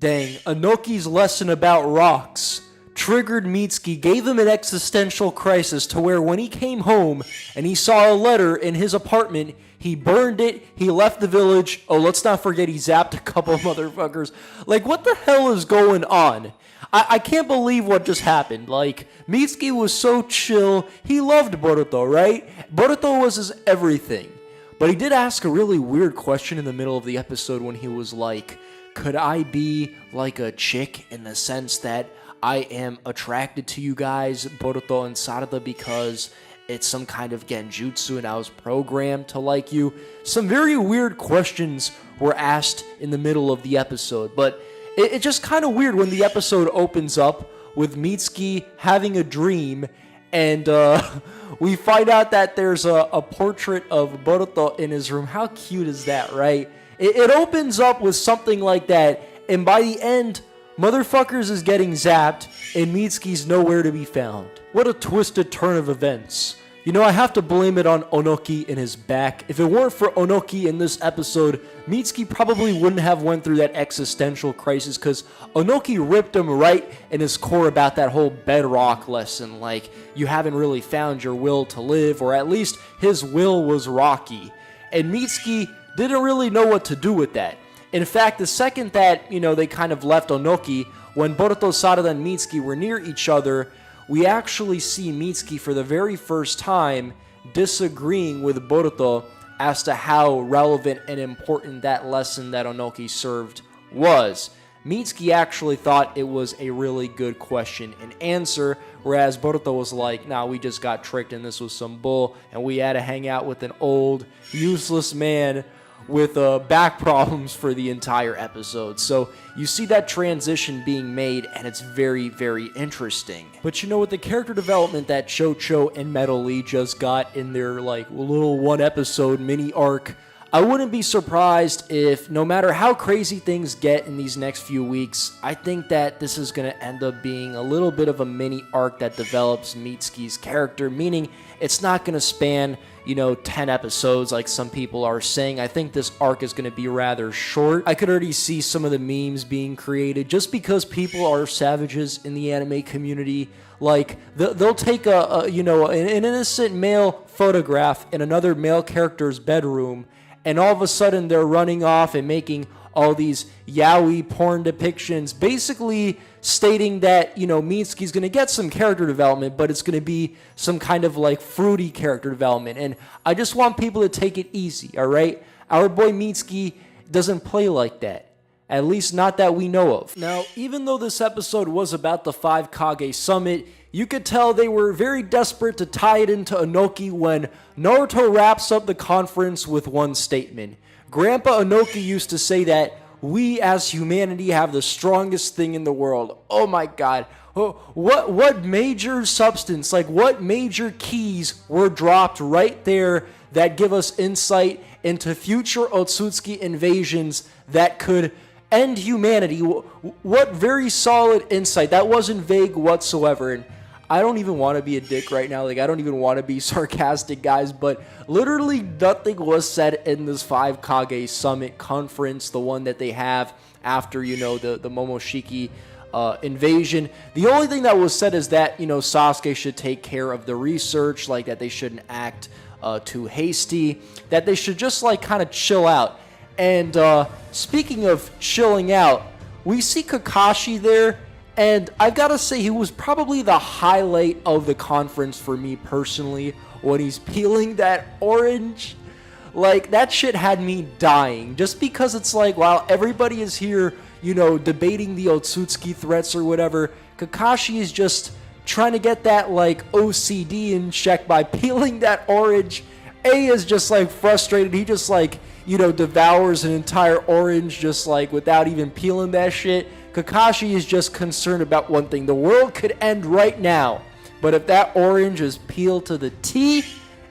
Dang, Anoki's lesson about rocks triggered Mitsuki, gave him an existential crisis to where when he came home and he saw a letter in his apartment, he burned it, he left the village. Oh, let's not forget he zapped a couple of motherfuckers. Like, what the hell is going on? I can't believe what just happened. Like, Mitsuki was so chill. He loved Boruto, right? Boruto was his everything. But he did ask a really weird question in the middle of the episode when he was like, could I be like a chick in the sense that I am attracted to you guys, Boruto and Sarada, because it's some kind of genjutsu and I was programmed to like you? Some very weird questions were asked in the middle of the episode, but it's just kind of weird when the episode opens up with Mitsuki having a dream and we find out that there's a portrait of Boruto in his room. How cute is that, right? It opens up with something like that, and by the end, motherfuckers is getting zapped, and Mitsuki's nowhere to be found. What a twisted turn of events. You know, I have to blame it on Onoki and his back. If it weren't for Onoki in this episode, Mitsuki probably wouldn't have went through that existential crisis, because Onoki ripped him right in his core about that whole bedrock lesson, like, you haven't really found your will to live, or at least his will was rocky. And Mitsuki didn't really know what to do with that. In fact, the second that, they kind of left Onoki, when Boruto, Sarada, and Mitsuki were near each other, we actually see Mitsuki for the very first time disagreeing with Boruto as to how relevant and important that lesson that Onoki served was. Mitsuki actually thought it was a really good question and answer, whereas Boruto was like, nah, we just got tricked and this was some bull, and we had to hang out with an old, useless man with back problems for the entire episode. So you see that transition being made, and it's very, very interesting. But with the character development that Chocho and Metal Lee just got in their little one episode mini arc, I wouldn't be surprised if, no matter how crazy things get in these next few weeks, I think that this is going to end up being a little bit of a mini arc that develops Mitsuki's character, meaning it's not going to span 10 episodes like some people are saying. I think this arc is going to be rather short. I could already see some of the memes being created just because people are savages in the anime community. Like, they'll take an innocent male photograph in another male character's bedroom, and all of a sudden they're running off and making all these yaoi porn depictions, basically stating that, Mitsuki's going to get some character development, but it's going to be some kind of fruity character development. And I just want people to take it easy, all right? Our boy Mitsuki doesn't play like that. At least not that we know of. Now, even though this episode was about the 5 Kage Summit, you could tell they were very desperate to tie it into Onoki when Naruto wraps up the conference with one statement. Grandpa Onoki used to say that we as humanity have the strongest thing in the world. Oh my god. What major substance, what major keys were dropped right there that give us insight into future Otsutsuki invasions that could end humanity? What very solid insight. That wasn't vague whatsoever. And I don't even want to be a dick right now. I don't even want to be sarcastic, guys, but literally nothing was said in this 5 Kage Summit conference, the one that they have after, the Momoshiki invasion. The only thing that was said is that, Sasuke should take care of the research, that they shouldn't act too hasty, that they should just, kind of chill out. And speaking of chilling out, we see Kakashi there. And I've got to say, he was probably the highlight of the conference for me personally, when he's peeling that orange. That shit had me dying. Just because it's while everybody is here, debating the Otsutsuki threats or whatever, Kakashi is just trying to get that, OCD in check by peeling that orange. A is just, frustrated. He just, devours an entire orange just, without even peeling that shit. Kakashi is just concerned about one thing. The world could end right now, but if that orange is peeled to the T,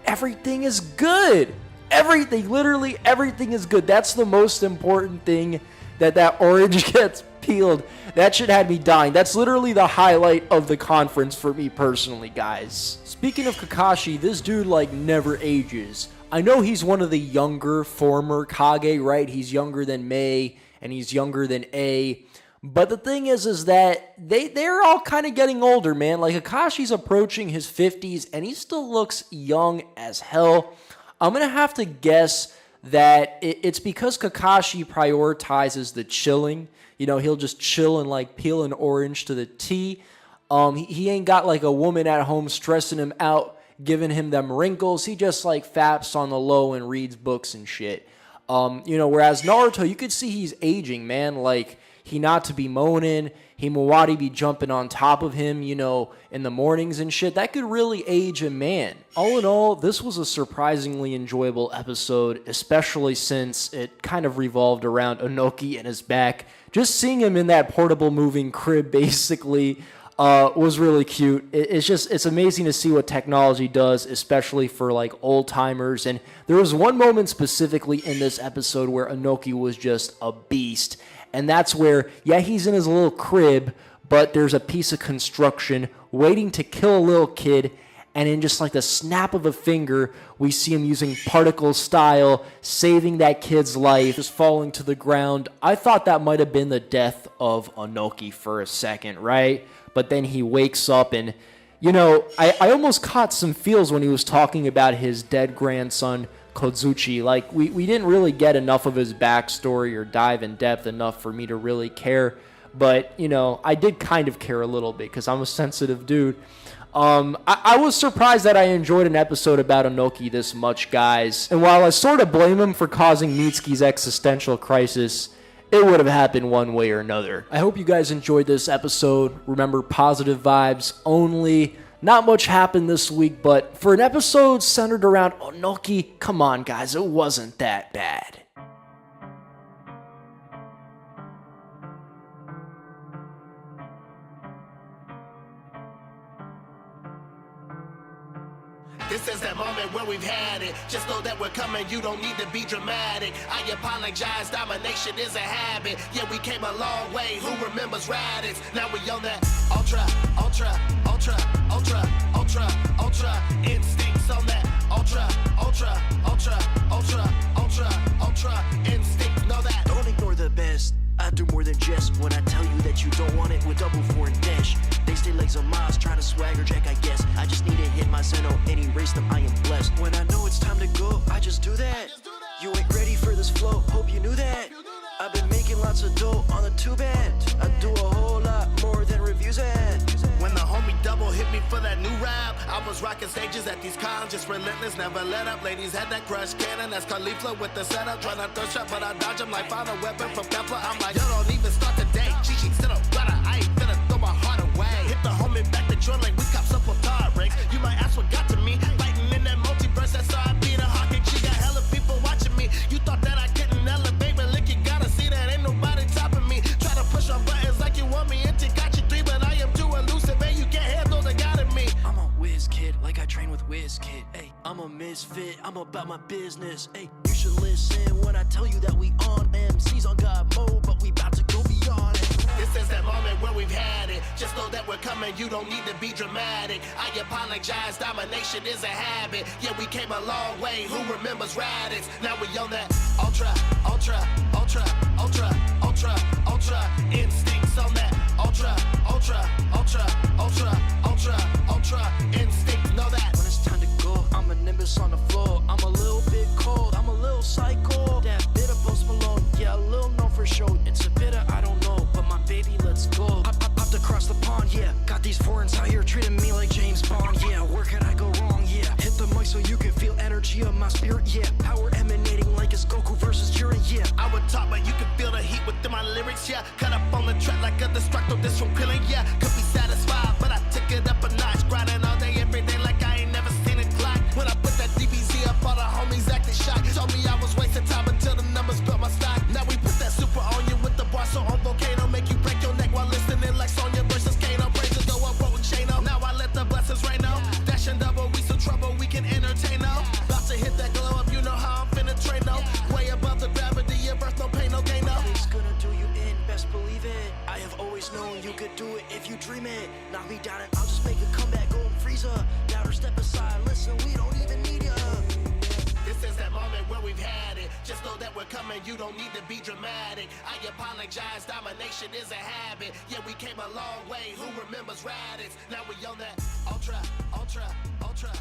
everything is good. Everything, literally everything is good. That's the most important thing, that orange gets peeled. That shit had me dying. That's literally the highlight of the conference for me personally, guys. Speaking of Kakashi, this dude, never ages. I know he's one of the younger former Kage, right? He's younger than Mei, and he's younger than A. But the thing is that they're all kind of getting older, man. Like, Kakashi's approaching his 50s, and he still looks young as hell. I'm going to have to guess that it's because Kakashi prioritizes the chilling. You know, he'll just chill and, like, peel an orange to the tea. He ain't got, like, a woman at home stressing him out, giving him them wrinkles. He just, like, faps on the low and reads books and shit. Whereas Naruto, you could see he's aging, man. Like, he not to be moaning, Himawari be jumping on top of him, in the mornings and shit. That could really age a man. All in all, this was a surprisingly enjoyable episode, especially since it kind of revolved around Onoki and his back. Just seeing him in that portable moving crib, basically, was really cute. It's amazing to see what technology does, especially for, like, old timers. And there was one moment specifically in this episode where Onoki was just a beast. And that's where, he's in his little crib, but there's a piece of construction waiting to kill a little kid. And in just like the snap of a finger, we see him using particle style, saving that kid's life, just falling to the ground. I thought that might have been the death of Onoki for a second, right? But then he wakes up and, I almost caught some feels when he was talking about his dead grandson, Kozuchi. Like, we didn't really get enough of his backstory or dive in depth enough for me to really care. But, I did kind of care a little bit because I'm a sensitive dude. I was surprised that I enjoyed an episode about Onoki this much, guys. And while I sort of blame him for causing Mitsuki's existential crisis, it would have happened one way or another. I hope you guys enjoyed this episode. Remember, positive vibes only. Not much happened this week, but for an episode centered around Onoki, come on, guys, it wasn't that bad. This is that moment where we've had it. Just know that we're coming, you don't need to be dramatic. I apologize, domination is a habit. Yeah, we came a long way, who remembers Raditz? Now we on that ultra instincts on that ultra instinct, know that. Don't ignore the best, I do more than just when I tell you that you don't want it with Double4 and Dash. They stay legs on miles, trying to swagger jack, I guess. I just need to hit my Zeno and erase them, I am blessed. When I know it's time to go, I just do that. You ain't ready for this flow, hope you knew that. I've been making lots of dough on the tube end. I do a whole lot more than reviews at. When the homie Double hit me for that new rap, I was rocking stages at these cons, just relentless, never let up. Ladies had that crush cannon, that's Khalifa with the setup. Trying to thirst shot, but I dodge him like find a weapon from Kepler. I'm like, yo, don't even start the day. Gigi to the rudder, I ain't finna throw my heart away. Hit the homie back the joint like we cops up with tar breaks. You might ask what got to me, fighting in that multiverse, that's how I beat a Hokage. She got hella people watching me. You thought that I couldn't elevate, but look, you gotta see that ain't nobody topping me. Try to push on buttons like you want me in Tekashi 3, but I am too elusive, man, you can't handle the God in me. I'm a whiz kid, like I train with whiz kid. Ay, I'm a misfit, I'm about my business. Ay, you should listen when I tell you that we on MCs on God mode, but we about to go beyond it. This is that moment where we've had it. Just know that we're coming, you don't need to be dramatic. I apologize, domination is a habit. Yeah, we came a long way, who remembers Raditz? Now we on that ultra instincts on that ultra instinct, know that. When it's time to go, I'm a nimbus on the floor. I'm a little bit cold, I'm a little psycho. That bit of Post Malone, yeah, a little known for show. It's a bit of I don't know, but my baby, let's go. I popped across the pond, yeah. Got these foreigns out here treating me like James Bond, yeah. Where could I go wrong, yeah. Hit the mic so you can feel energy of my spirit, yeah. Power emanating like it's Goku versus Jiren, yeah. I would talk, but you can feel the heat within my lyrics, yeah. Cut up on the track like a destructo, this from killing, yeah. Could be satisfied, but I took it up a notch. Grinding all day, every day like I ain't never seen it clock. When I put that DBZ up, all the homies acting shocked. Told me I was wasting time until the numbers built my stock. Now we put that super on you with the bar, so on volcano. Make you break your neck while listening like Sonya versus Kano. Praises go up, rolling Shano. Now I let the blessings rain on. Dash and double, we some trouble, we can entertain no. About to hit that glow up, you know how I'm finna train no. Way above the gravity of earth, no pain, no gain, no. It's gonna do you in, best believe it. I have always known you could do it if you dream it. Knock me down and I'll just make a comeback, go and freeze up. Doubter step aside, listen, we don't even need ya. This This is that moment where we've had it. Just know that we're coming, you don't need to be dramatic. I apologize, domination is a habit. Yeah, we came a long way, who remembers Raditz? Now we on that ultra, ultra, ultra